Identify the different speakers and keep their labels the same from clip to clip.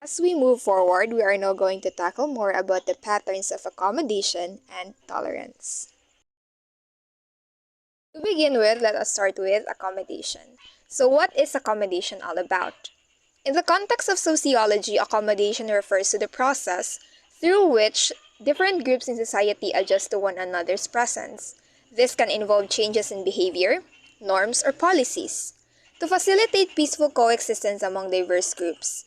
Speaker 1: As we move forward, we are now going to tackle more about the patterns of accommodation and tolerance. To begin with, let us start with accommodation. So what is accommodation all about? In the context of sociology, accommodation refers to the process through which different groups in society adjust to one another's presence. This can involve changes in behavior, norms, or policies to facilitate peaceful coexistence among diverse groups.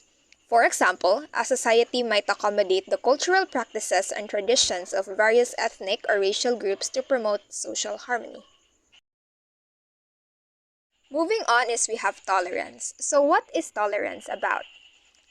Speaker 1: For example, a society might accommodate the cultural practices and traditions of various ethnic or racial groups to promote social harmony. Moving on is we have tolerance. So what is tolerance about?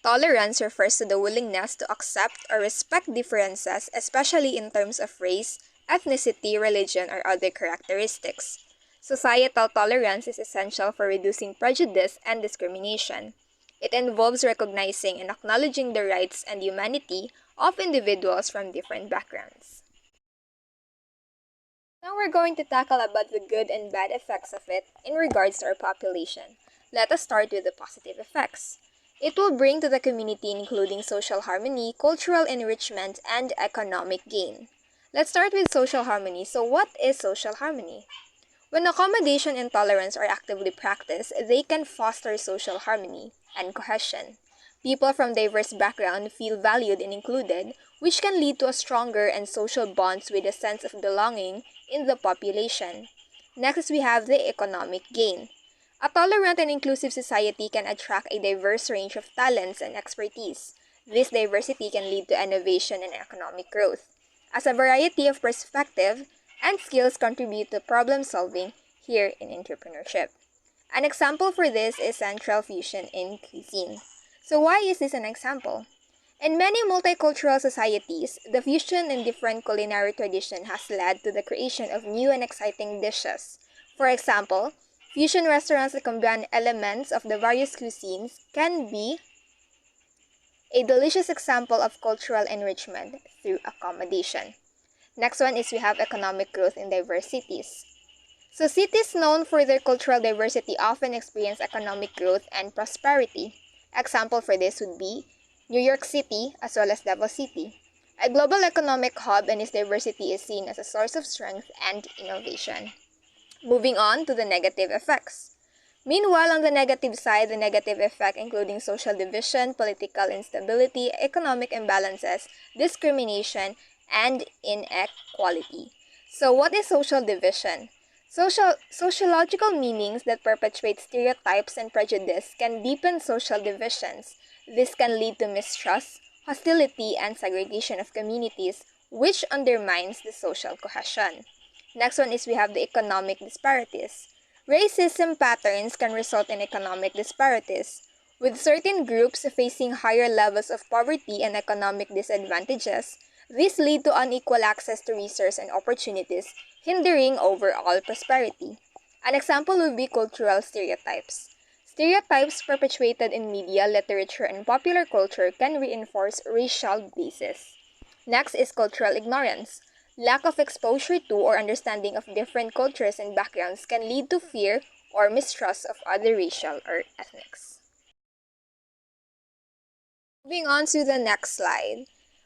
Speaker 1: Tolerance refers to the willingness to accept or respect differences, especially in terms of race, ethnicity, religion, or other characteristics. Societal tolerance is essential for reducing prejudice and discrimination. It involves recognizing and acknowledging the rights and humanity of individuals from different backgrounds. Now we're going to tackle about the good and bad effects of it in regards to our population. Let us start with the positive effects. It will bring to the community including social harmony, cultural enrichment, and economic gain. Let's start with social harmony. So what is social harmony? When accommodation and tolerance are actively practiced, they can foster social harmony and cohesion. People from diverse backgrounds feel valued and included, which can lead to a stronger and social bonds with a sense of belonging in the population. Next, we have the economic gain. A tolerant and inclusive society can attract a diverse range of talents and expertise. This diversity can lead to innovation and economic growth, as a variety of perspective and skills contribute to problem solving here in entrepreneurship. An example for this is central fusion in cuisine. So why is this an example? In many multicultural societies, the fusion in different culinary traditions has led to the creation of new and exciting dishes. For example, fusion restaurants that combine elements of the various cuisines can be a delicious example of cultural enrichment through accommodation. Next one is we have economic growth in diverse cities. So cities known for their cultural diversity often experience economic growth and prosperity. Example for this would be New York City as well as Davao City. A global economic hub and its diversity is seen as a source of strength and innovation. Moving on to the negative effects. Meanwhile, on the negative side, the negative effect including social division, political instability, economic imbalances, discrimination, and inequality. So what is social division? Sociological meanings that perpetuate stereotypes and prejudice can deepen social divisions. This can lead to mistrust, hostility, and segregation of communities, which undermines the social cohesion. Next one is we have the economic disparities. Racism patterns can result in economic disparities, with certain groups facing higher levels of poverty and economic disadvantages. This lead to unequal access to resources and opportunities, hindering overall prosperity. An example would be cultural stereotypes. Stereotypes perpetuated in media, literature, and popular culture can reinforce racial biases. Next is cultural ignorance. Lack of exposure to or understanding of different cultures and backgrounds can lead to fear or mistrust of other racial or ethnics. Moving on to the next slide.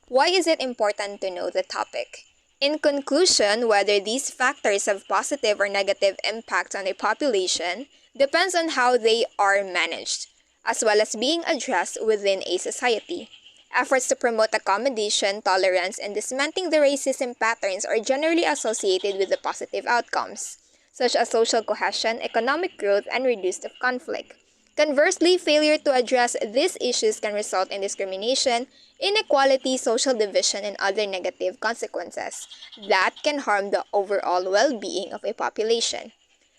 Speaker 1: Why is it important to know the topic? In conclusion, whether these factors have positive or negative impact on a population depends on how they are managed, as well as being addressed within a society. Efforts to promote accommodation, tolerance, and dismantling the racism patterns are generally associated with the positive outcomes, such as social cohesion, economic growth, and reduced conflict. Conversely, failure to address these issues can result in discrimination, inequality, social division, and other negative consequences that can harm the overall well-being of a population.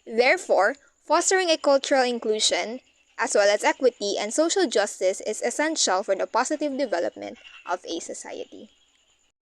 Speaker 1: Therefore, fostering a cultural inclusion, as well as equity and social justice is essential for the positive development of a society.